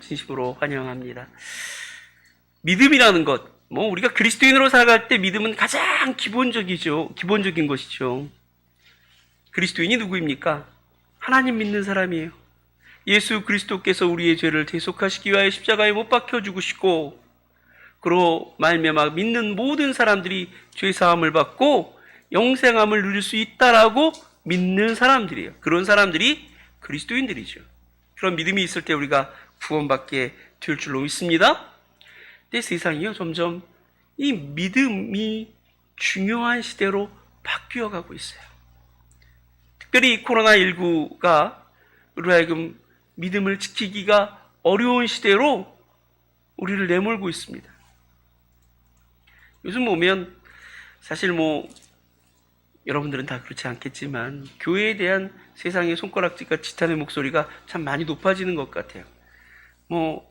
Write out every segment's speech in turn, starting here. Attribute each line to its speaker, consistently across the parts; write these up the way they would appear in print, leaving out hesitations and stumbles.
Speaker 1: 진심으로 환영합니다. 믿음이라는 것, 우리가 그리스도인으로 살아갈 때 믿음은 가장 기본적인 것이죠. 그리스도인이 누구입니까? 하나님 믿는 사람이에요. 예수 그리스도께서 우리의 죄를 대속하시기 위하여 십자가에 못 박혀 죽으시고, 그로 말미암아 믿는 모든 사람들이 죄 사함을 받고 영생함을 누릴 수 있다라고 믿는 사람들이에요. 그런 사람들이 그리스도인들이죠. 그런 믿음이 있을 때 우리가 구원받게 될 줄로 믿습니다. 근데 세상이요, 점점 이 믿음이 중요한 시대로 바뀌어가고 있어요. 특별히 코로나19가 우리로 하여금 믿음을 지키기가 어려운 시대로 우리를 내몰고 있습니다. 요즘 보면 사실 여러분들은 다 그렇지 않겠지만 교회에 대한 세상의 손가락질과 지탄의 목소리가 참 많이 높아지는 것 같아요.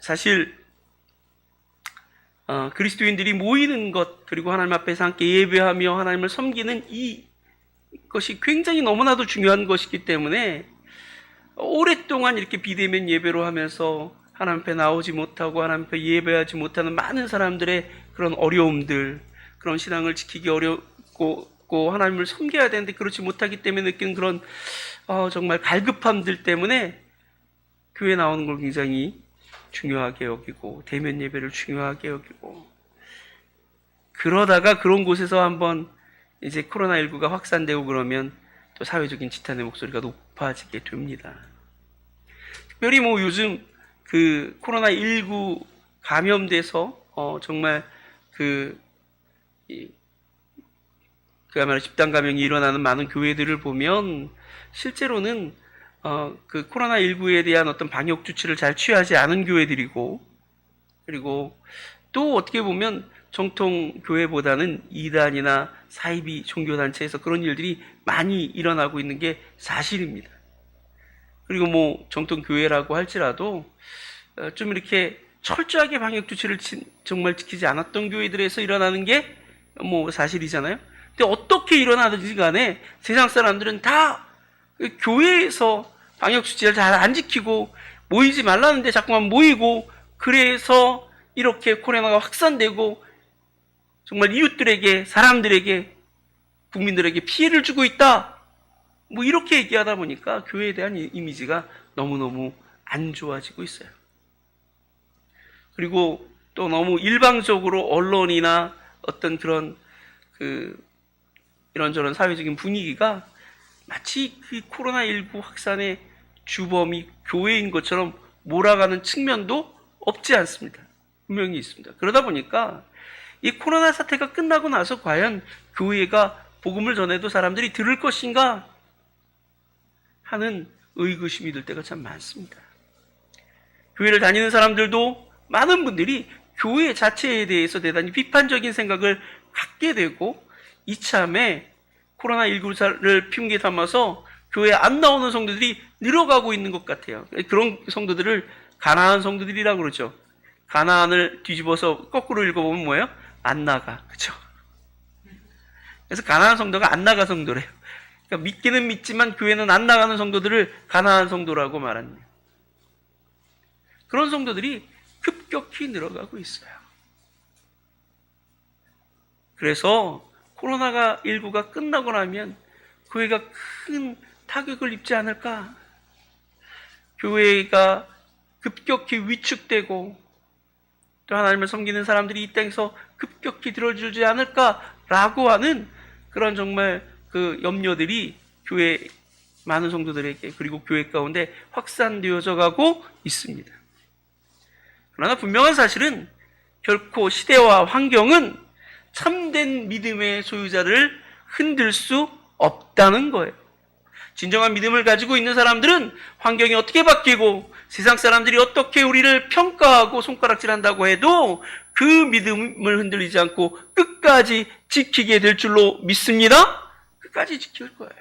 Speaker 1: 사실 그리스도인들이 모이는 것, 그리고 하나님 앞에서 함께 예배하며 하나님을 섬기는 이것이 굉장히 너무나도 중요한 것이기 때문에 오랫동안 이렇게 비대면 예배로 하면서 하나님 앞에 나오지 못하고 하나님 앞에 예배하지 못하는 많은 사람들의 그런 어려움들, 그런 신앙을 지키기 어렵고 하나님을 섬겨야 되는데 그렇지 못하기 때문에 느끼는 그런 정말 갈급함들 때문에 교회에 나오는 걸 굉장히 중요하게 여기고 대면 예배를 중요하게 여기고, 그러다가 그런 곳에서 한번 이제 코로나19가 확산되고 그러면 또 사회적인 지탄의 목소리가 높아지게 됩니다. 특별히 요즘 그 코로나19 감염돼서 정말 그야말로 집단 감염이 일어나는 많은 교회들을 보면 실제로는 그 코로나19에 대한 어떤 방역 조치를 잘 취하지 않은 교회들이고, 그리고 또 어떻게 보면 정통 교회보다는 이단이나 사이비 종교단체에서 그런 일들이 많이 일어나고 있는 게 사실입니다. 그리고 정통 교회라고 할지라도 좀 이렇게 철저하게 방역 조치를 정말 지키지 않았던 교회들에서 일어나는 게 사실이잖아요. 근데 어떻게 일어나든지 간에 세상 사람들은 다 교회에서 방역 조치를 잘 안 지키고 모이지 말라는데 자꾸만 모이고, 그래서 이렇게 코로나가 확산되고 정말 이웃들에게, 사람들에게, 국민들에게 피해를 주고 있다, 이렇게 얘기하다 보니까 교회에 대한 이미지가 너무너무 안 좋아지고 있어요. 그리고 또 너무 일방적으로 언론이나 어떤 그런 이런저런 사회적인 분위기가 마치 그 코로나19 확산의 주범이 교회인 것처럼 몰아가는 측면도 없지 않습니다. 분명히 있습니다. 그러다 보니까 이 코로나 사태가 끝나고 나서 과연 교회가 복음을 전해도 사람들이 들을 것인가 하는 의구심이 들 때가 참 많습니다. 교회를 다니는 사람들도 많은 분들이 교회 자체에 대해서 대단히 비판적인 생각을 갖게 되고, 이참에 코로나19를 핑계 삼아서 교회에 안 나오는 성도들이 늘어가고 있는 것 같아요. 그런 성도들을 가나안 성도들이라고 그러죠. 가나안을 뒤집어서 거꾸로 읽어보면 뭐예요? 안 나가. 그렇죠? 그래서 가나안 성도가 안 나가 성도래요. 그러니까 믿기는 믿지만 교회는 안 나가는 성도들을 가나안 성도라고 말합니다. 그런 성도들이 급격히 늘어가고 있어요. 그래서 코로나19가 끝나고 나면 교회가 큰 타격을 입지 않을까? 교회가 급격히 위축되고 또 하나님을 섬기는 사람들이 이 땅에서 급격히 들어주지 않을까라고 하는 그런 정말 그 염려들이 교회 많은 성도들에게, 그리고 교회 가운데 확산되어져 가고 있습니다. 그러나 분명한 사실은 결코 시대와 환경은 참된 믿음의 소유자를 흔들 수 없다는 거예요. 진정한 믿음을 가지고 있는 사람들은 환경이 어떻게 바뀌고 세상 사람들이 어떻게 우리를 평가하고 손가락질한다고 해도 그 믿음을 흔들리지 않고 끝까지 지키게 될 줄로 믿습니다. 끝까지 지킬 거예요.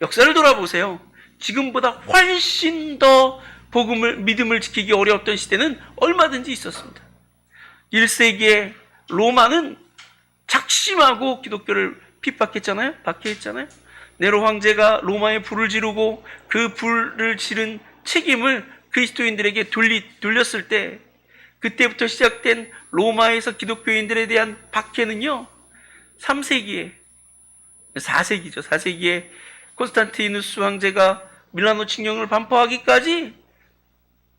Speaker 1: 역사를 돌아보세요. 지금보다 훨씬 더 믿음을 지키기 어려웠던 시대는 얼마든지 있었습니다. 1세기에 로마는 작심하고 기독교를 핍박했잖아요. 박해했잖아요. 네로 황제가 로마에 불을 지르고 그 불을 지른 책임을 그리스도인들에게 돌렸을 때 그때부터 시작된 로마에서 기독교인들에 대한 박해는요, 3세기에 4세기죠. 4세기에 콘스탄티누스 황제가 밀라노 칙령을 반포하기까지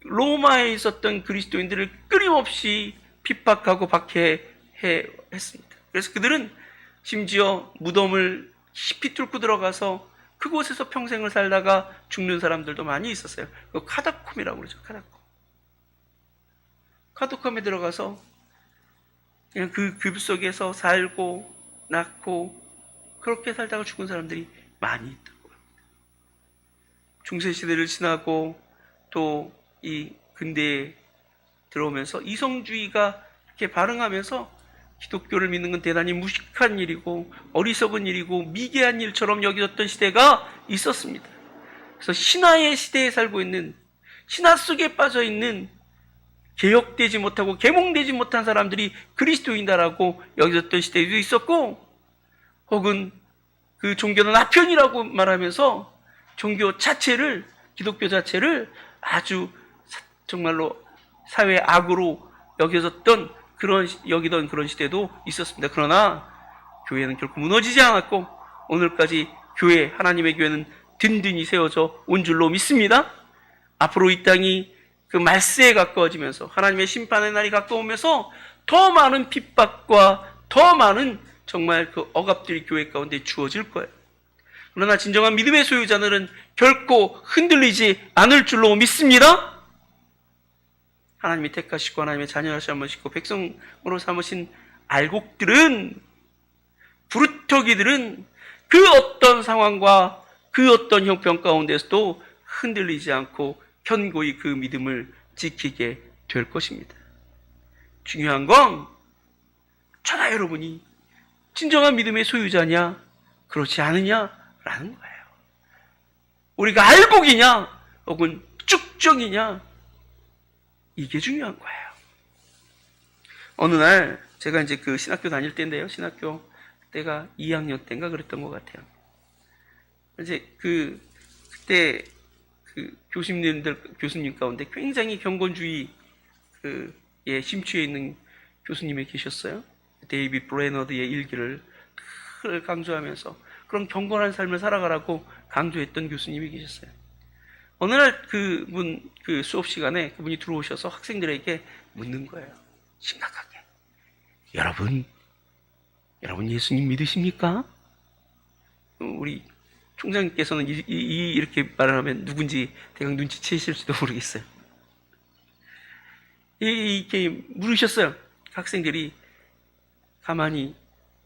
Speaker 1: 로마에 있었던 그리스도인들을 끊임없이 핍박하고 박해했습니다. 그래서 그들은 심지어 무덤을 깊이 뚫고 들어가서 그곳에서 평생을 살다가 죽는 사람들도 많이 있었어요. 그 카다콤이라고 그러죠. 카다콤에 들어가서 그냥 그 속에서 살고 낳고 그렇게 살다가 죽은 사람들이 많이 있다고 합니다. 중세시대를 지나고 또 이 근대에 들어오면서 이성주의가 이렇게 발흥하면서 기독교를 믿는 건 대단히 무식한 일이고 어리석은 일이고 미개한 일처럼 여겨졌던 시대가 있었습니다. 그래서 신화의 시대에 살고 있는, 신화 속에 빠져 있는 개혁되지 못하고 계몽되지 못한 사람들이 그리스도인이다라고 여겨졌던 시대도 있었고, 혹은 그 종교는 아편이라고 말하면서 종교 자체를, 기독교 자체를 아주 정말로 사회 악으로 여기던 그런 시대도 있었습니다. 그러나 교회는 결코 무너지지 않았고 오늘까지 하나님의 교회는 든든히 세워져 온 줄로 믿습니다. 앞으로 이 땅이 그 말세에 가까워지면서 하나님의 심판의 날이 가까우면서 더 많은 핍박과 더 많은 정말 그 억압들이 교회 가운데 주어질 거예요. 그러나 진정한 믿음의 소유자들은 결코 흔들리지 않을 줄로 믿습니다. 하나님이 택하시고 하나님의 자녀를 삼으시고 백성으로 삼으신 알곡들은, 부르터기들은 그 어떤 상황과 그 어떤 형편 가운데서도 흔들리지 않고 견고히 그 믿음을 지키게 될 것입니다. 중요한 건 저나 여러분이 진정한 믿음의 소유자냐 그렇지 않느냐라는 거예요. 우리가 알곡이냐 혹은 쭉정이냐, 이게 중요한 거예요. 어느 날 제가 이제 그 신학교 다닐 때인데요. 신학교 때가 2학년 때인가 그랬던 것 같아요. 이제 그때 그 교수님 가운데 굉장히 경건주의 에 심취해 있는 교수님이 계셨어요. 데이비드 브레너드의 일기를 늘 강조하면서 그런 경건한 삶을 살아가라고 강조했던 교수님이 계셨어요. 어느 날 그 수업 시간에 그분이 들어오셔서 학생들에게 묻는 거예요. 심각하게. 여러분 예수님 믿으십니까? 우리 총장님께서는 이렇게 말을 하면 누군지 대강 눈치채실지도 모르겠어요. 이렇게 물으셨어요. 학생들이 가만히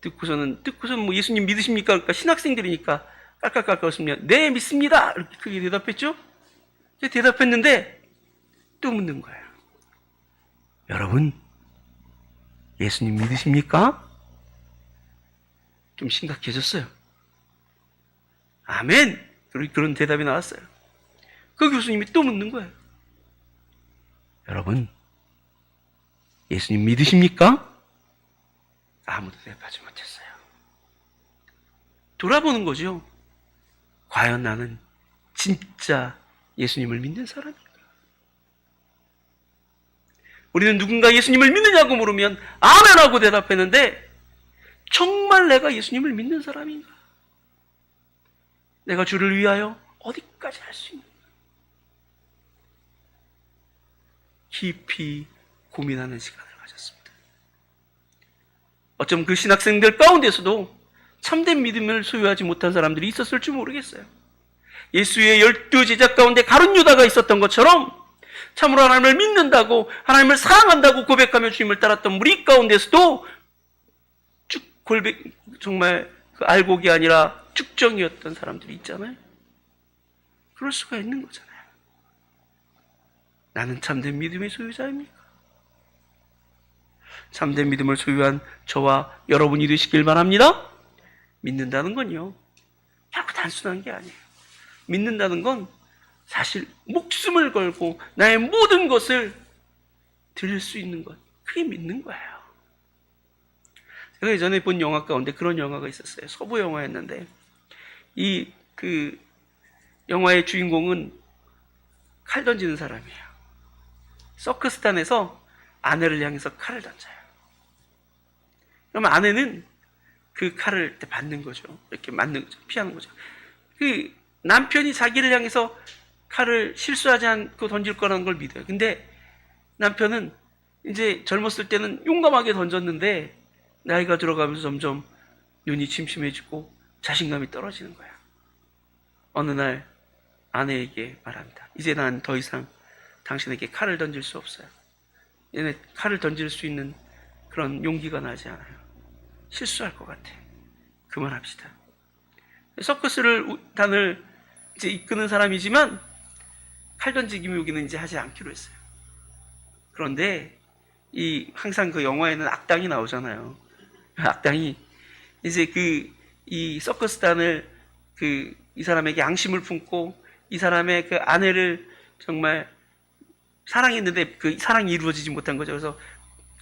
Speaker 1: 듣고서는 뭐 예수님 믿으십니까? 그러니까 신학생들이니까 깔깔깔깔 웃으며 네 믿습니다 이렇게 크게 대답했죠. 대답했는데 또 묻는 거예요. 여러분 예수님 믿으십니까? 좀 심각해졌어요. 아멘! 그런 대답이 나왔어요. 그 교수님이 또 묻는 거예요. 여러분 예수님 믿으십니까? 아무도 대답하지 못했어요. 돌아보는 거죠. 과연 나는 진짜 예수님을 믿는 사람인가? 우리는 누군가 예수님을 믿느냐고 물으면 아멘하고 대답했는데 정말 내가 예수님을 믿는 사람인가? 내가 주를 위하여 어디까지 할 수 있는가? 깊이 고민하는 시간을 가졌습니다. 어쩜 그 신학생들 가운데서도 참된 믿음을 소유하지 못한 사람들이 있었을지 모르겠어요. 예수의 12제자 가운데 가룟 유다가 있었던 것처럼 참으로 하나님을 믿는다고, 하나님을 사랑한다고 고백하며 주님을 따랐던 우리 가운데서도 정말 그 알곡이 아니라 쭉정이었던 사람들이 있잖아요. 그럴 수가 있는 거잖아요. 나는 참된 믿음의 소유자입니까? 참된 믿음을 소유한 저와 여러분이 되시길 바랍니다. 믿는다는 건요, 결코 단순한 게 아니에요. 믿는다는 건 사실 목숨을 걸고 나의 모든 것을 드릴 수 있는 것, 그게 믿는 거예요. 제가 예전에 본 영화 가운데 그런 영화가 있었어요. 서부 영화였는데 그 영화의 주인공은 칼 던지는 사람이에요. 서커스단에서 아내를 향해서 칼을 던져요. 그러면 아내는 그 칼을 받는 거죠. 이렇게 맞는 거죠. 피하는 거죠. 그 남편이 자기를 향해서 칼을 실수하지 않고 던질 거라는 걸 믿어요. 근데 남편은 이제 젊었을 때는 용감하게 던졌는데 나이가 들어가면서 점점 눈이 침침해지고 자신감이 떨어지는 거야. 어느 날 아내에게 말합니다. 이제 난 더 이상 당신에게 칼을 던질 수 없어요. 얘네 칼을 던질 수 있는 그런 용기가 나지 않아요. 실수할 것 같아. 그만합시다. 서커스를 단을 이제 이끄는 사람이지만 칼 던지기 묘기는 이제 하지 않기로 했어요. 그런데 항상 그 영화에는 악당이 나오잖아요. 악당이 이제 이 서커스단을 이 사람에게 양심을 품고 이 사람의 그 아내를 정말 사랑했는데 그 사랑이 이루어지지 못한 거죠. 그래서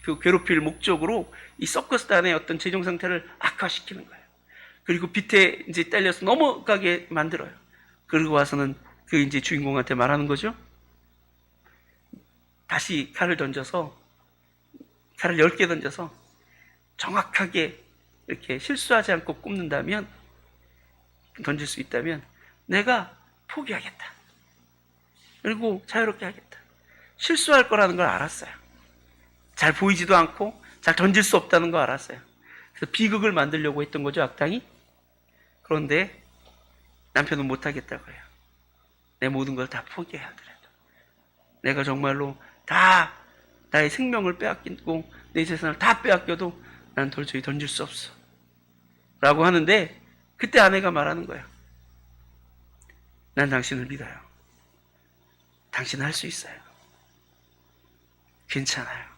Speaker 1: 그 괴롭힐 목적으로 이 서커스단의 어떤 재정 상태를 악화시키는 거예요. 그리고 빛에 이제 딸려서 넘어가게 만들어요. 그리고 와서는 그 이제 주인공한테 말하는 거죠. 다시 칼을 10개 던져서 정확하게 이렇게 실수하지 않고 꼽는다면, 던질 수 있다면 내가 포기하겠다. 그리고 자유롭게 하겠다. 실수할 거라는 걸 알았어요. 잘 보이지도 않고 잘 던질 수 없다는 걸 알았어요. 그래서 비극을 만들려고 했던 거죠, 악당이. 그런데 남편은 못하겠다고 해요. 내 모든 걸 다 포기해야 하더라도 내가 정말로 다 나의 생명을 빼앗기고 내 재산을 다 빼앗겨도 난 도저히 던질 수 없어 라고 하는데, 그때 아내가 말하는 거예요. 난 당신을 믿어요. 당신은 할 수 있어요. 괜찮아요.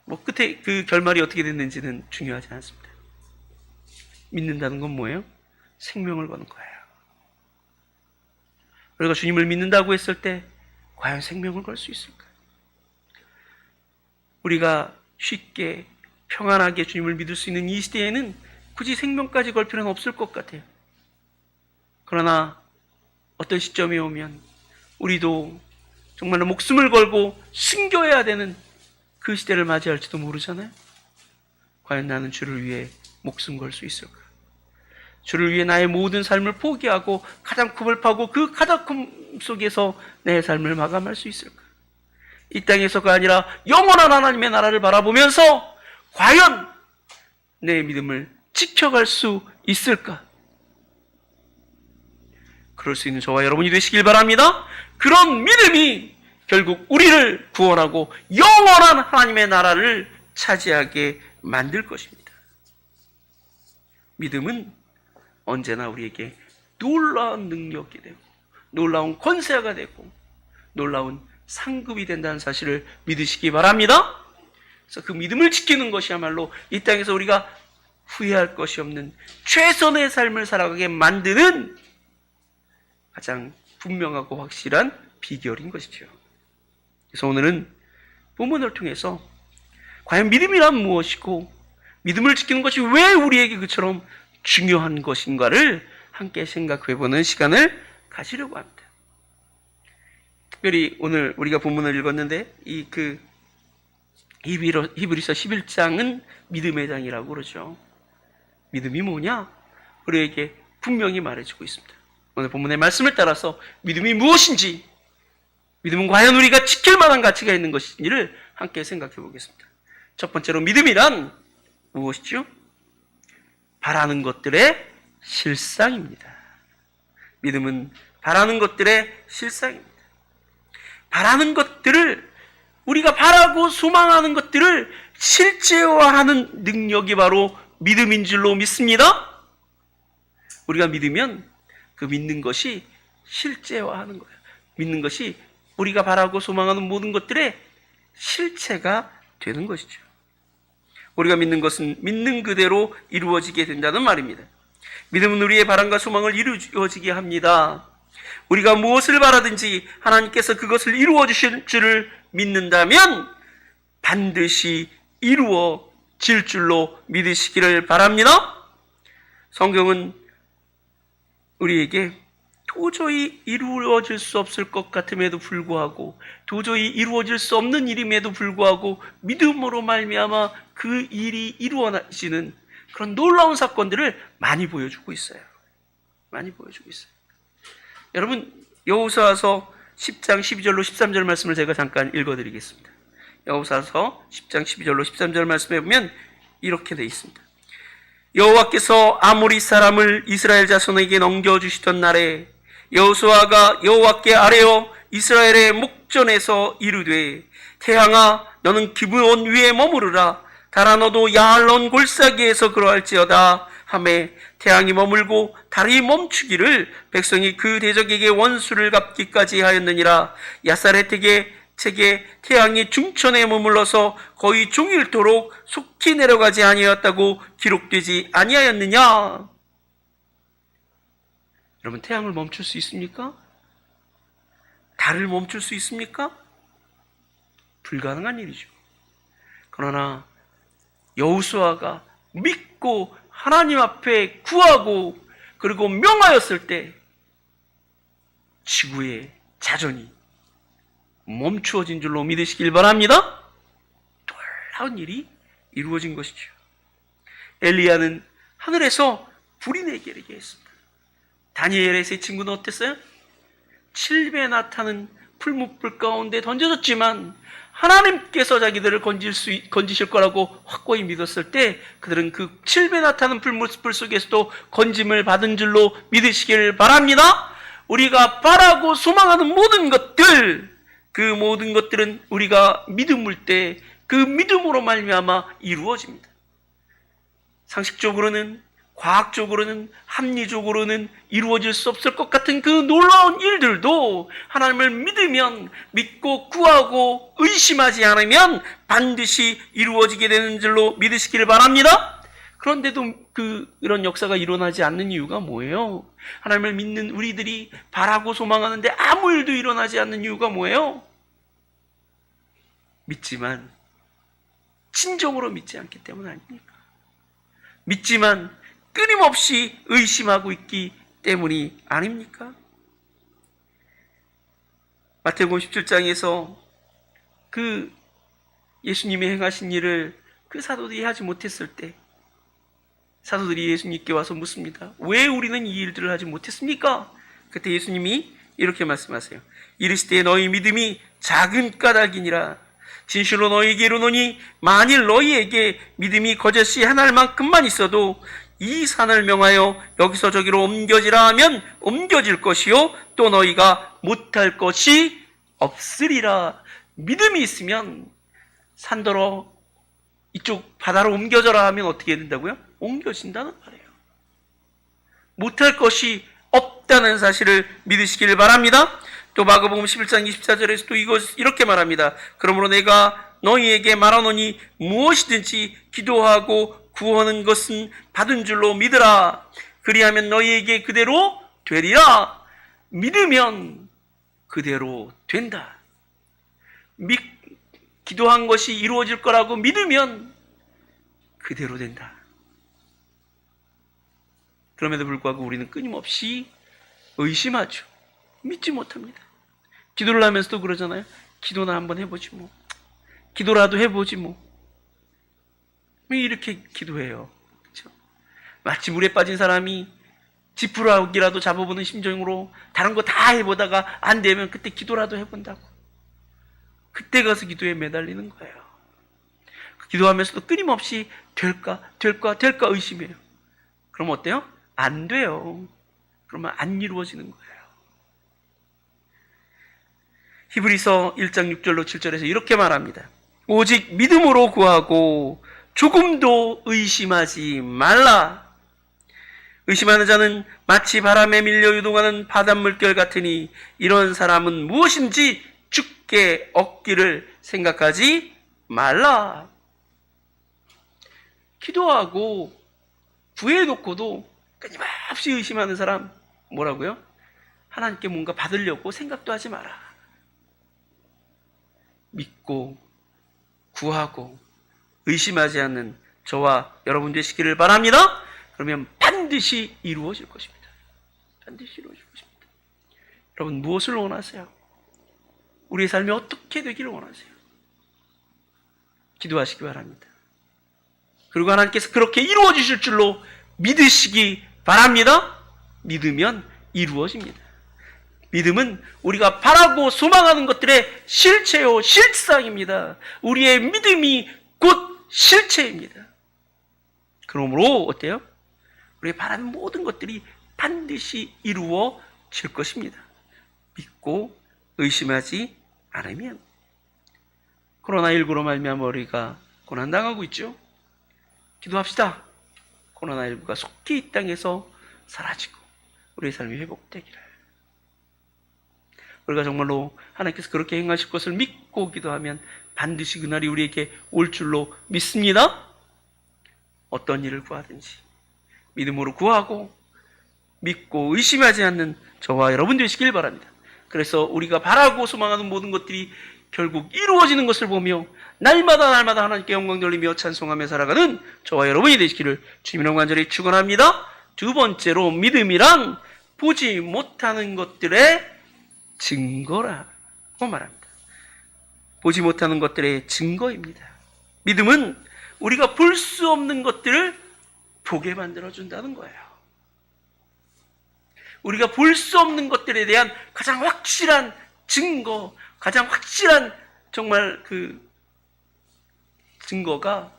Speaker 1: 뭐 끝에 그 결말이 어떻게 됐는지는 중요하지 않습니다. 믿는다는 건 뭐예요? 생명을 거는 거예요. 우리가 주님을 믿는다고 했을 때 과연 생명을 걸 수 있을까? 우리가 쉽게 평안하게 주님을 믿을 수 있는 이 시대에는 굳이 생명까지 걸 필요는 없을 것 같아요. 그러나 어떤 시점이 오면 우리도 정말로 목숨을 걸고 순교해야 되는 그 시대를 맞이할지도 모르잖아요. 과연 나는 주를 위해 목숨 걸 수 있을까? 주를 위해 나의 모든 삶을 포기하고 카단쿰을 파고 그 카단쿰 속에서 내 삶을 마감할 수 있을까? 이 땅에서가 아니라 영원한 하나님의 나라를 바라보면서 과연 내 믿음을 지켜갈 수 있을까? 그럴 수 있는 저와 여러분이 되시길 바랍니다. 그런 믿음이 결국 우리를 구원하고 영원한 하나님의 나라를 차지하게 만들 것입니다. 믿음은 언제나 우리에게 놀라운 능력이 되고 놀라운 권세가 되고 놀라운 상급이 된다는 사실을 믿으시기 바랍니다. 그래서 그 믿음을 지키는 것이야말로 이 땅에서 우리가 후회할 것이 없는 최선의 삶을 살아가게 만드는 가장 분명하고 확실한 비결인 것이죠. 그래서 오늘은 본문을 통해서 과연 믿음이란 무엇이고 믿음을 지키는 것이 왜 우리에게 그처럼 중요한 것인가를 함께 생각해보는 시간을 가지려고 합니다. 특별히 오늘 우리가 본문을 읽었는데 히브리서 11장은 믿음의 장이라고 그러죠. 믿음이 뭐냐? 우리에게 분명히 말해주고 있습니다. 오늘 본문의 말씀을 따라서 믿음이 무엇인지, 믿음은 과연 우리가 지킬 만한 가치가 있는 것인지를 함께 생각해 보겠습니다. 첫 번째로 믿음이란 무엇이죠? 바라는 것들의 실상입니다. 믿음은 바라는 것들의 실상입니다. 바라는 것들을, 우리가 바라고 소망하는 것들을 실제화하는 능력이 바로 믿음인 줄로 믿습니다. 우리가 믿으면 그 믿는 것이 실제화하는 거예요. 믿는 것이 우리가 바라고 소망하는 모든 것들의 실체가 되는 것이죠. 우리가 믿는 것은 믿는 그대로 이루어지게 된다는 말입니다. 믿음은 우리의 바람과 소망을 이루어지게 합니다. 우리가 무엇을 바라든지 하나님께서 그것을 이루어 주실 줄을 믿는다면 반드시 이루어질 줄로 믿으시기를 바랍니다. 성경은 우리에게 도저히 이루어질 수 없을 것 같음에도 불구하고, 도저히 이루어질 수 없는 일임에도 불구하고 믿음으로 말미암아 그 일이 이루어지는 그런 놀라운 사건들을 많이 보여주고 있어요. 많이 보여주고 있어요. 여러분, 여호수아서 10장 12절로 13절 말씀을 제가 잠깐 읽어드리겠습니다. 여호수아서 10장 12절로 13절 말씀에 보면 이렇게 되어 있습니다. 여호와께서 아모리 사람을 이스라엘 자손에게 넘겨주시던 날에 여호수아가 여호와께 아뢰어 이스라엘의 목전에서 이르되, 태양아 너는 기브온 위에 머무르라. 달아 너도 야알론 골짜기에서 그러할지어다 하매, 태양이 머물고 달이 멈추기를 백성이 그 대적에게 원수를 갚기까지 하였느니라. 야사렛에게 책에 태양이 중천에 머물러서 거의 종일토록 속히 내려가지 아니하였다고 기록되지 아니하였느냐. 여러분, 태양을 멈출 수 있습니까? 달을 멈출 수 있습니까? 불가능한 일이죠. 그러나 여호수아가 믿고 하나님 앞에 구하고 그리고 명하였을 때 지구의 자전이 멈추어진 줄로 믿으시길 바랍니다. 놀라운 일이 이루어진 것이죠. 엘리야는 하늘에서 불이 내리게 했습니다. 다니엘의 세 친구는 어땠어요? 7배 나타는 풀무불 가운데 던져졌지만 하나님께서 자기들을 건지실 거라고 확고히 믿었을 때 그들은 그 7배 나타는 풀무불 속에서도 건짐을 받은 줄로 믿으시길 바랍니다. 우리가 바라고 소망하는 모든 것들, 그 모든 것들은 우리가 믿음을 때 그 믿음으로 말미암아 이루어집니다. 상식적으로는, 과학적으로는, 합리적으로는 이루어질 수 없을 것 같은 그 놀라운 일들도 하나님을 믿으면, 믿고 구하고 의심하지 않으면 반드시 이루어지게 되는 줄로 믿으시기를 바랍니다. 그런데도 이런 역사가 일어나지 않는 이유가 뭐예요? 하나님을 믿는 우리들이 바라고 소망하는데 아무 일도 일어나지 않는 이유가 뭐예요? 믿지만 진정으로 믿지 않기 때문 아닙니까? 믿지만 끊임없이 의심하고 있기 때문이 아닙니까? 마태복음 17장에서 그 예수님이 행하신 일을 그 사도들이 하지 못했을 때 사도들이 예수님께 와서 묻습니다. 왜 우리는 이 일들을 하지 못했습니까? 그때 예수님이 이렇게 말씀하세요. 이르시되 너희 믿음이 작은 까닭이니라. 진실로 너희에게 이르노니 만일 너희에게 믿음이 거저씨 한 알만큼만 있어도 이 산을 명하여 여기서 저기로 옮겨지라 하면 옮겨질 것이요 또 너희가 못할 것이 없으리라. 믿음이 있으면 산더러 이쪽 바다로 옮겨져라 하면 어떻게 된다고요? 옮겨진다는 말이에요. 못할 것이 없다는 사실을 믿으시길 바랍니다. 또 마가복음 11장 24절에서 또 이렇게 말합니다. 그러므로 내가 너희에게 말하노니 무엇이든지 기도하고 구하는 것은 받은 줄로 믿으라. 그리하면 너희에게 그대로 되리라. 믿으면 그대로 된다. 기도한 것이 이루어질 거라고 믿으면 그대로 된다. 그럼에도 불구하고 우리는 끊임없이 의심하죠. 믿지 못합니다. 기도를 하면서도 그러잖아요. 기도나 한번 해보지 뭐. 기도라도 해보지 뭐. 왜 이렇게 기도해요? 그렇죠? 마치 물에 빠진 사람이 지푸라기라도 잡아보는 심정으로 다른 거 다 해보다가 안 되면 그때 기도라도 해본다고. 그때 가서 기도에 매달리는 거예요. 기도하면서도 끊임없이 될까 의심해요. 그럼 어때요? 안 돼요. 그러면 안 이루어지는 거예요. 히브리서 1장 6절로 7절에서 이렇게 말합니다. 오직 믿음으로 구하고 조금도 의심하지 말라. 의심하는 자는 마치 바람에 밀려 유동하는 바닷물결 같으니 이런 사람은 무엇인지 죽게 얻기를 생각하지 말라. 기도하고 구해놓고도 끊임없이 의심하는 사람 뭐라고요? 하나님께 뭔가 받으려고 생각도 하지 마라. 믿고 구하고 의심하지 않는 저와 여러분 되시기를 바랍니다. 그러면 반드시 이루어질 것입니다. 반드시 이루어질 것입니다. 여러분, 무엇을 원하세요? 우리의 삶이 어떻게 되기를 원하세요? 기도하시기 바랍니다. 그리고 하나님께서 그렇게 이루어 주실 줄로 믿으시기 바랍니다. 믿으면 이루어집니다. 믿음은 우리가 바라고 소망하는 것들의 실체요, 실상입니다. 우리의 믿음이 곧 실체입니다. 그러므로 어때요? 우리가 바라는 모든 것들이 반드시 이루어질 것입니다. 믿고 의심하지 않으면. 코로나19로 말미암아 우리가 고난당하고 있죠. 기도합시다. 코로나19가 속히 이 땅에서 사라지고 우리의 삶이 회복되기를. 우리가 정말로 하나님께서 그렇게 행하실 것을 믿고 기도하면 반드시 그날이 우리에게 올 줄로 믿습니다. 어떤 일을 구하든지 믿음으로 구하고 믿고 의심하지 않는 저와 여러분 되시길 바랍니다. 그래서 우리가 바라고 소망하는 모든 것들이 결국 이루어지는 것을 보며 날마다 하나님께 영광 돌리며 찬송하며 살아가는 저와 여러분이 되시기를 주님이랑 간절히 축원합니다. 두 번째로 믿음이란 보지 못하는 것들의 증거라고 말합니다. 보지 못하는 것들의 증거입니다. 믿음은 우리가 볼 수 없는 것들을 보게 만들어준다는 거예요. 우리가 볼 수 없는 것들에 대한 가장 확실한 증거, 가장 확실한 정말 그 증거가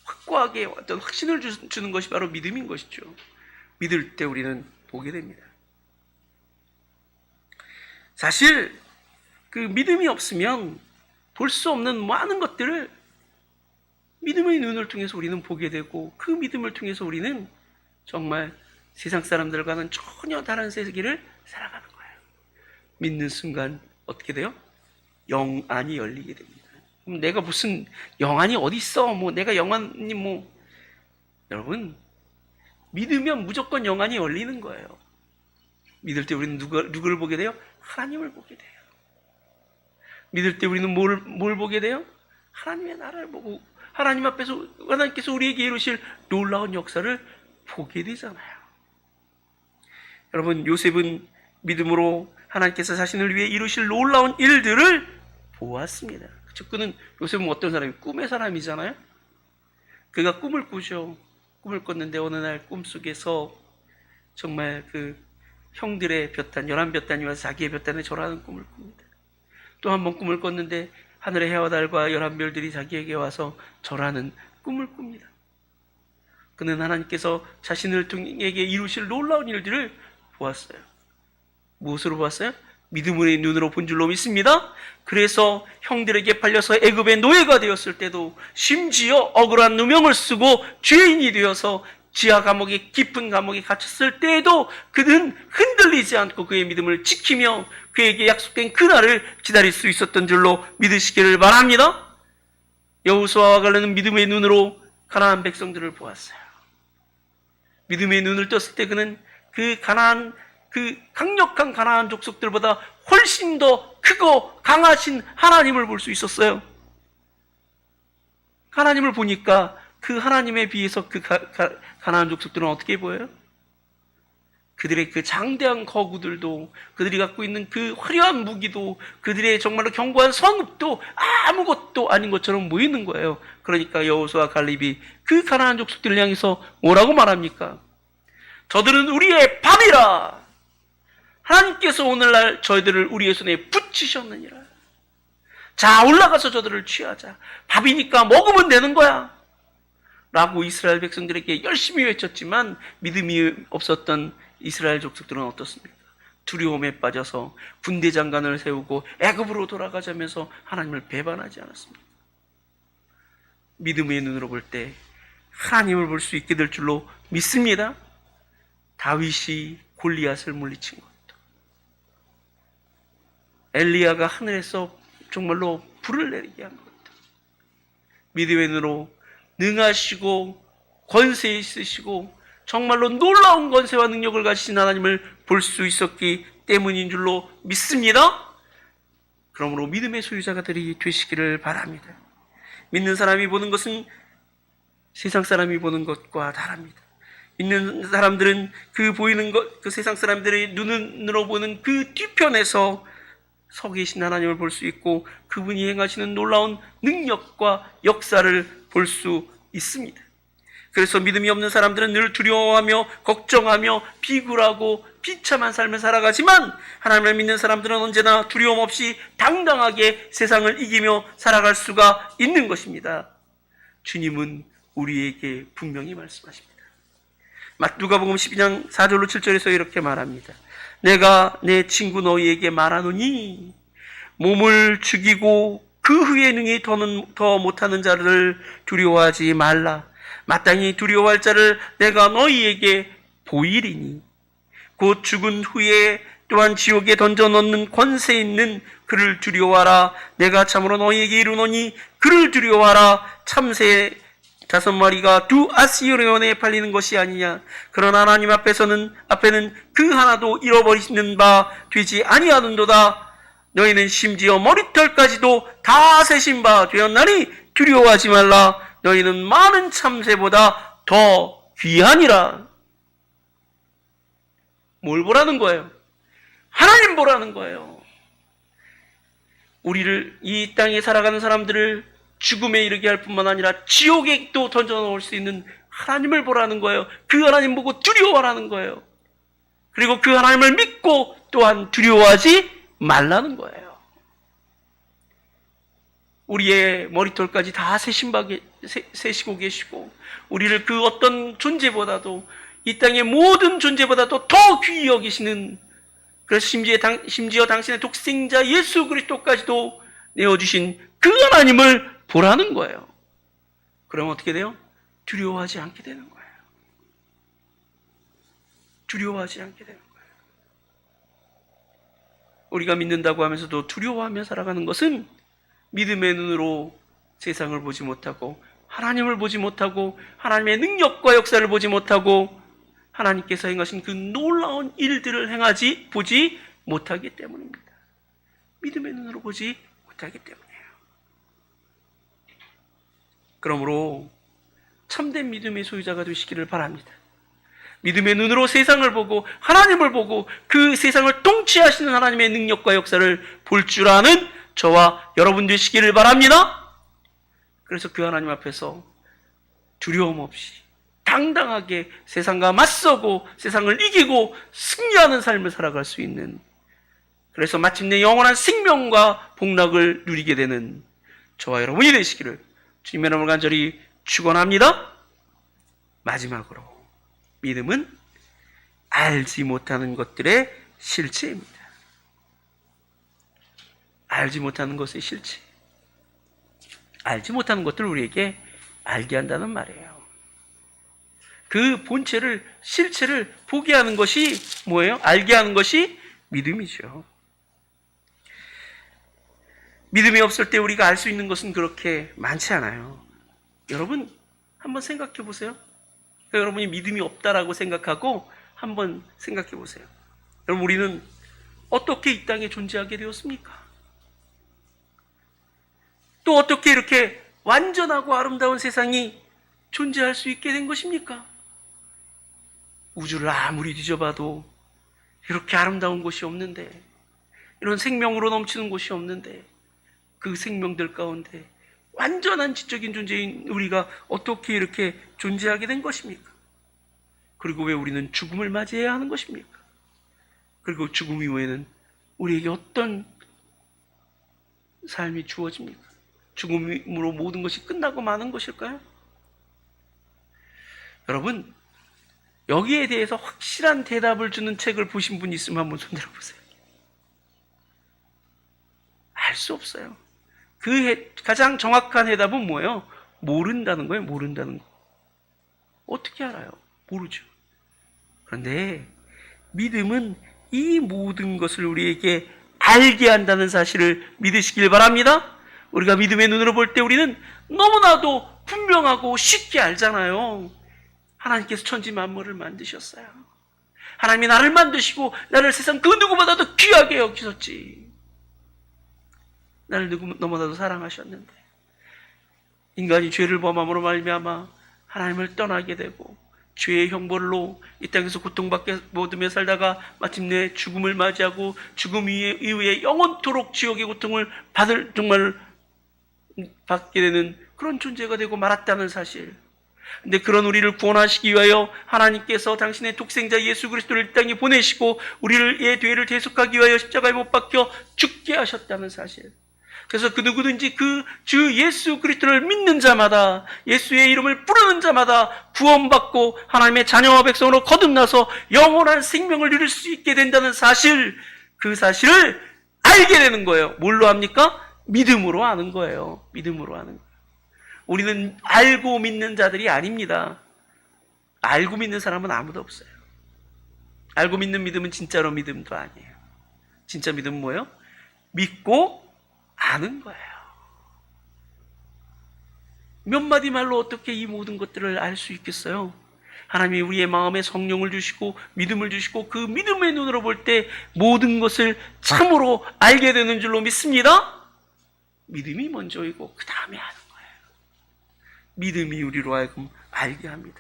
Speaker 1: 확고하게 어떤 확신을 주는 것이 바로 믿음인 것이죠. 믿을 때 우리는 보게 됩니다. 사실 그 믿음이 없으면 볼 수 없는 많은 것들을 믿음의 눈을 통해서 우리는 보게 되고, 그 믿음을 통해서 우리는 정말 세상 사람들과는 전혀 다른 세계를 살아가는 거예요. 믿는 순간 어떻게 돼요? 영안이 열리게 됩니다. 그럼 내가 무슨 영안이 어디 있어? 내가 영안이 여러분, 믿으면 무조건 영안이 열리는 거예요. 믿을 때 우리는 누구를 보게 돼요? 하나님을 보게 돼요. 믿을 때 우리는 뭘 보게 돼요? 하나님의 나라를 보고 하나님 앞에서 하나님께서 우리에게 이루실 놀라운 역사를 보게 되잖아요. 여러분, 요셉은 믿음으로 하나님께서 자신을 위해 이루실 놀라운 일들을 보았습니다. 즉, 요셉은 어떤 사람이? 꿈의 사람이잖아요. 그가 꿈을 꾸죠. 꿈을 꿨는데 어느 날 꿈속에서 정말 그 형들의 볕단, 11볕단이 와서 자기의 볕단에 절하는 꿈을 꿉니다. 또 한 번 꿈을 꿨는데 하늘의 해와 달과 11별들이 자기에게 와서 절하는 꿈을 꿉니다. 그는 하나님께서 자신을 통해 이루실 놀라운 일들을 보았어요. 무엇으로 보았어요? 믿음의 눈으로 본 줄로 믿습니다. 그래서 형들에게 팔려서 애굽의 노예가 되었을 때도, 심지어 억울한 누명을 쓰고 죄인이 되어서 지하 감옥에, 깊은 감옥에 갇혔을 때에도 그는 흔들리지 않고 그의 믿음을 지키며 그에게 약속된 그날을 기다릴 수 있었던 줄로 믿으시기를 바랍니다. 여호수아와 갈렙은 믿음의 눈으로 가나안 백성들을 보았어요. 믿음의 눈을 떴을 때 그는 그 강력한 가나안 족속들보다 훨씬 더 크고 강하신 하나님을 볼 수 있었어요. 하나님을 보니까 그 하나님에 비해서 그 가나안 족속들은 어떻게 보여요? 그들의 그 장대한 거구들도, 그들이 갖고 있는 그 화려한 무기도, 그들의 정말로 견고한 성읍도 아무것도 아닌 것처럼 보이는 거예요. 그러니까 여호수아 갈렙이 그 가나안 족속들을 향해서 뭐라고 말합니까? 저들은 우리의 밥이라. 하나님께서 오늘날 저희들을 우리의 손에 붙이셨느니라. 자, 올라가서 저들을 취하자. 밥이니까 먹으면 되는 거야 라고 이스라엘 백성들에게 열심히 외쳤지만, 믿음이 없었던 이스라엘 족속들은 어떻습니까? 두려움에 빠져서 군대 장관을 세우고 애굽으로 돌아가자면서 하나님을 배반하지 않았습니까? 믿음의 눈으로 볼 때 하나님을 볼 수 있게 될 줄로 믿습니다. 다윗이 골리앗을 물리친 것도, 엘리야가 하늘에서 정말로 불을 내리게 한 것도, 믿음의 눈으로 능하시고 권세 있으시고 정말로 놀라운 권세와 능력을 가지신 하나님을 볼 수 있었기 때문인 줄로 믿습니다. 그러므로 믿음의 소유자들이 되시기를 바랍니다. 믿는 사람이 보는 것은 세상 사람이 보는 것과 다릅니다. 있는 사람들은 그 보이는 것, 그 세상 사람들의 눈으로 보는 그 뒤편에서 서 계신 하나님을 볼 수 있고 그분이 행하시는 놀라운 능력과 역사를 볼 수 있습니다. 그래서 믿음이 없는 사람들은 늘 두려워하며 걱정하며 비굴하고 비참한 삶을 살아가지만 하나님을 믿는 사람들은 언제나 두려움 없이 당당하게 세상을 이기며 살아갈 수가 있는 것입니다. 주님은 우리에게 분명히 말씀하십니다. 누가복음 12장 4절로 7절에서 이렇게 말합니다. 내가 내 친구 너희에게 말하노니 몸을 죽이고 그 후에 능히 더 못하는 자를 두려워하지 말라. 마땅히 두려워할 자를 내가 너희에게 보이리니 곧 죽은 후에 또한 지옥에 던져 넣는 권세 있는 그를 두려워하라. 내가 참으로 너희에게 이르노니 그를 두려워하라. 참새 5마리가 2아스이론에 팔리는 것이 아니냐. 그러나 하나님 앞에는 그 하나도 잃어버리는 바 되지 아니하는도다. 너희는 심지어 머리털까지도 다 세신 바 되었나니 두려워하지 말라. 너희는 많은 참새보다 더 귀하니라. 뭘 보라는 거예요? 하나님 보라는 거예요. 우리를, 이 땅에 살아가는 사람들을 죽음에 이르게 할 뿐만 아니라 지옥에 또 던져놓을 수 있는 하나님을 보라는 거예요. 그 하나님 보고 두려워하라는 거예요. 그리고 그 하나님을 믿고 또한 두려워하지 말라는 거예요. 우리의 머리털까지 다 세시고 계시고 우리를 그 어떤 존재보다도 이 땅의 모든 존재보다도 더 귀히 여기시는, 그래서 심지어 당신의 독생자 예수 그리스도까지도 내어주신 그 하나님을 보라는 거예요. 그러면 어떻게 돼요? 두려워하지 않게 되는 거예요. 두려워하지 않게 되는 거예요. 우리가 믿는다고 하면서도 두려워하며 살아가는 것은 믿음의 눈으로 세상을 보지 못하고 하나님을 보지 못하고 하나님의 능력과 역사를 보지 못하고 하나님께서 행하신 그 놀라운 일들을 보지 못하기 때문입니다. 믿음의 눈으로 보지 못하기 때문이에요. 그러므로 참된 믿음의 소유자가 되시기를 바랍니다. 믿음의 눈으로 세상을 보고 하나님을 보고 그 세상을 통치하시는 하나님의 능력과 역사를 볼 줄 아는 저와 여러분 되시기를 바랍니다. 그래서 그 하나님 앞에서 두려움 없이 당당하게 세상과 맞서고 세상을 이기고 승리하는 삶을 살아갈 수 있는, 그래서 마침내 영원한 생명과 복락을 누리게 되는 저와 여러분이 되시기를 주님의 이름으로 간절히 축원합니다. 마지막으로 믿음은 알지 못하는 것들의 실체입니다. 알지 못하는 것의 실체. 알지 못하는 것들을 우리에게 알게 한다는 말이에요. 그 본체를, 실체를 보게 하는 것이 뭐예요? 알게 하는 것이 믿음이죠. 믿음이 없을 때 우리가 알 수 있는 것은 그렇게 많지 않아요. 여러분 한번 생각해 보세요. 여러분이 믿음이 없다라고 생각하고 한번 생각해 보세요. 여러분, 우리는 어떻게 이 땅에 존재하게 되었습니까? 또 어떻게 이렇게 완전하고 아름다운 세상이 존재할 수 있게 된 것입니까? 우주를 아무리 뒤져봐도 이렇게 아름다운 곳이 없는데, 이런 생명으로 넘치는 곳이 없는데, 그 생명들 가운데 완전한 지적인 존재인 우리가 어떻게 이렇게 존재하게 된 것입니까? 그리고 왜 우리는 죽음을 맞이해야 하는 것입니까? 그리고 죽음 이후에는 우리에게 어떤 삶이 주어집니까? 죽음으로 모든 것이 끝나고 마는 것일까요? 여러분, 여기에 대해서 확실한 대답을 주는 책을 보신 분 있으면 한번 손들어 보세요. 알 수 없어요. 그 가장 정확한 해답은 뭐예요? 모른다는 거예요. 모른다는 거. 어떻게 알아요? 모르죠. 그런데 믿음은 이 모든 것을 우리에게 알게 한다는 사실을 믿으시길 바랍니다. 우리가 믿음의 눈으로 볼 때 우리는 너무나도 분명하고 쉽게 알잖아요. 하나님께서 천지 만물을 만드셨어요. 하나님이 나를 만드시고 나를 세상 그 누구보다도 귀하게 여기셨지. 나를 너무나도 사랑하셨는데 인간이 죄를 범함으로 말미암아 하나님을 떠나게 되고 죄의 형벌로 이 땅에서 고통받으며 살다가 마침내 죽음을 맞이하고 죽음 이후에 영원토록 지옥의 고통을 정말 받게 되는 그런 존재가 되고 말았다는 사실. 근데 그런 우리를 구원하시기 위하여 하나님께서 당신의 독생자 예수 그리스도를 이 땅에 보내시고 우리의 죄를 대속하기 위하여 십자가에 못 박혀 죽게 하셨다는 사실. 그래서 그 누구든지 그 주 예수 그리스도를 믿는 자마다, 예수의 이름을 부르는 자마다 구원받고 하나님의 자녀와 백성으로 거듭나서 영원한 생명을 누릴 수 있게 된다는 사실, 그 사실을 알게 되는 거예요. 뭘로 합니까? 믿음으로 아는 거예요. 믿음으로 아는 거예요. 우리는 알고 믿는 자들이 아닙니다. 알고 믿는 사람은 아무도 없어요. 알고 믿는 믿음은 진짜로 믿음도 아니에요. 진짜 믿음은 뭐예요? 믿고 아는 거예요. 몇 마디 말로 어떻게 이 모든 것들을 알 수 있겠어요? 하나님이 우리의 마음에 성령을 주시고 믿음을 주시고 그 믿음의 눈으로 볼 때 모든 것을 참으로 알게 되는 줄로 믿습니다. 믿음이 먼저이고 그 다음에 아는 거예요. 믿음이 우리로 하여금 알게 합니다.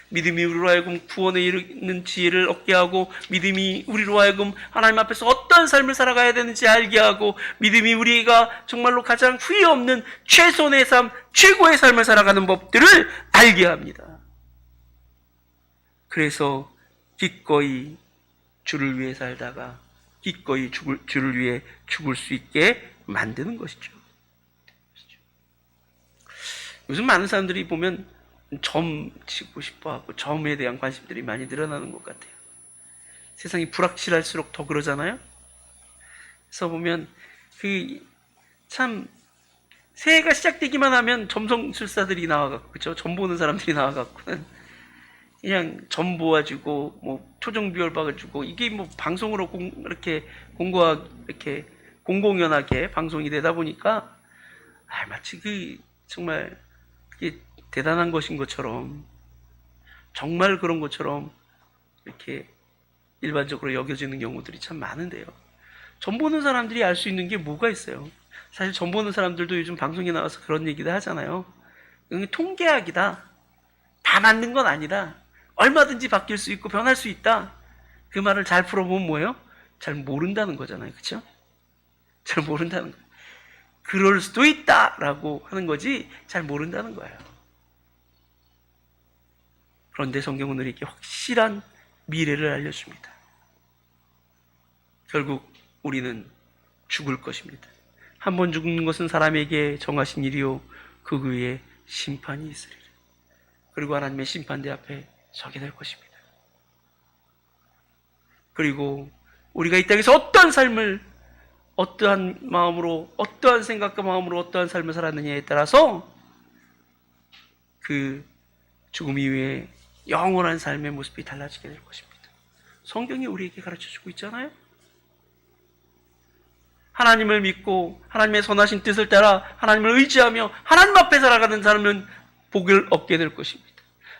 Speaker 1: 믿음이 우리로 하여금 구원에 이르는 지혜를 얻게 하고, 믿음이 우리로 하여금 하나님 앞에서 어떤 삶을 살아가야 되는지 알게 하고, 믿음이 우리가 정말로 가장 후회 없는 최선의 삶, 최고의 삶을 살아가는 법들을 알게 합니다. 그래서 기꺼이 주를 위해 살다가 기꺼이 주를 위해 죽을 수 있게 만드는 것이죠. 요즘 많은 사람들이 보면 점 치고 싶어하고 점에 대한 관심들이 많이 늘어나는 것 같아요. 세상이 불확실할수록 더 그러잖아요. 그래서 보면 참 새해가 시작되기만 하면 점성술사들이 나와갖고, 그죠? 점 보는 사람들이 나와갖고는 그냥 점 보아주고 뭐 초정비열 봐가지고, 이게 뭐 방송으로 이렇게 이렇게 공공연하게 방송이 되다 보니까 마치 정말 이게 대단한 것인 것처럼, 정말 그런 것처럼 이렇게 일반적으로 여겨지는 경우들이 참 많은데요. 점 보는 사람들이 알 수 있는 게 뭐가 있어요? 사실 점 보는 사람들도 요즘 방송에 나와서 그런 얘기도 하잖아요. 이게 통계학이다. 다 맞는 건 아니다. 얼마든지 바뀔 수 있고 변할 수 있다. 그 말을 잘 풀어보면 뭐예요? 잘 모른다는 거잖아요. 그렇죠? 잘 모른다는 거예요. 그럴 수도 있다라고 하는 거지 잘 모른다는 거예요. 그런데 성경은 우리에게 확실한 미래를 알려줍니다. 결국 우리는 죽을 것입니다. 한 번 죽는 것은 사람에게 정하신 일이요 그 후에 심판이 있으리라. 그리고 하나님의 심판대 앞에 서게 될 것입니다. 그리고 우리가 이 땅에서 어떠한 삶을, 어떠한 마음으로, 어떠한 생각과 마음으로 어떠한 삶을 살았느냐에 따라서 그 죽음 이후에 영원한 삶의 모습이 달라지게 될 것입니다. 성경이 우리에게 가르쳐주고 있잖아요. 하나님을 믿고 하나님의 선하신 뜻을 따라 하나님을 의지하며 하나님 앞에 살아가는 사람은 복을 얻게 될 것입니다.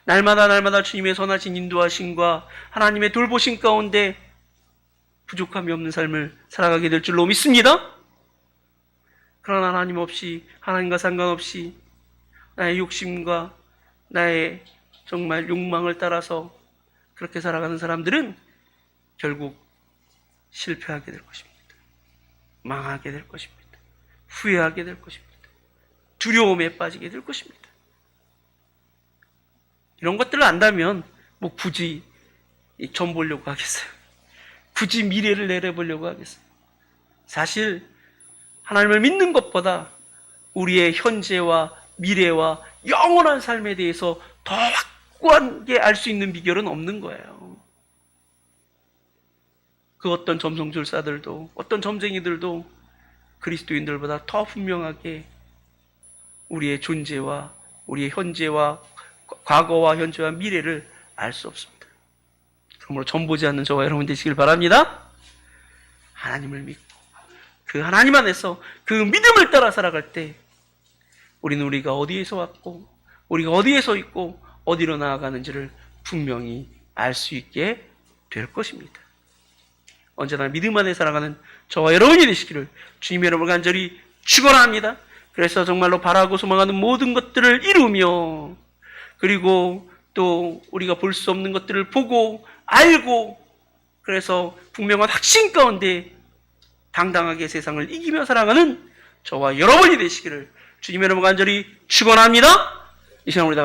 Speaker 1: 날마다 주님의 선하신 인도하심과 하나님의 돌보심 가운데 부족함이 없는 삶을 살아가게 될 줄로 믿습니다. 그러나 하나님 없이, 하나님과 상관없이 나의 욕심과 나의 정말 욕망을 따라서 그렇게 살아가는 사람들은 결국 실패하게 될 것입니다. 망하게 될 것입니다. 후회하게 될 것입니다. 두려움에 빠지게 될 것입니다. 이런 것들을 안다면 뭐 굳이 점 보려고 하겠어요? 굳이 미래를 내려보려고 하겠어요? 사실 하나님을 믿는 것보다 우리의 현재와 미래와 영원한 삶에 대해서 더 확고하게 알 수 있는 비결은 없는 거예요. 그 어떤 점성술사들도, 어떤 점쟁이들도 그리스도인들보다 더 분명하게 우리의 존재와 우리의 현재와 과거와 현재와 미래를 알 수 없습니다. 그러므로 점 보지 않는 저와 여러분 되시길 바랍니다. 하나님을 믿고 그 하나님 안에서 그 믿음을 따라 살아갈 때 우리는 우리가 어디에서 왔고 우리가 어디에서 있고 어디로 나아가는지를 분명히 알 수 있게 될 것입니다. 언제나 믿음 안에 살아가는 저와 여러분이 되시기를 주님의 이름으로 간절히 축원합니다. 그래서 정말로 바라고 소망하는 모든 것들을 이루며, 그리고 또 우리가 볼 수 없는 것들을 보고 알고 그래서 분명한 확신 가운데 당당하게 세상을 이기며 살아가는 저와 여러분이 되시기를 주님의 이름으로 간절히 축원합니다. 이 시간 우리 다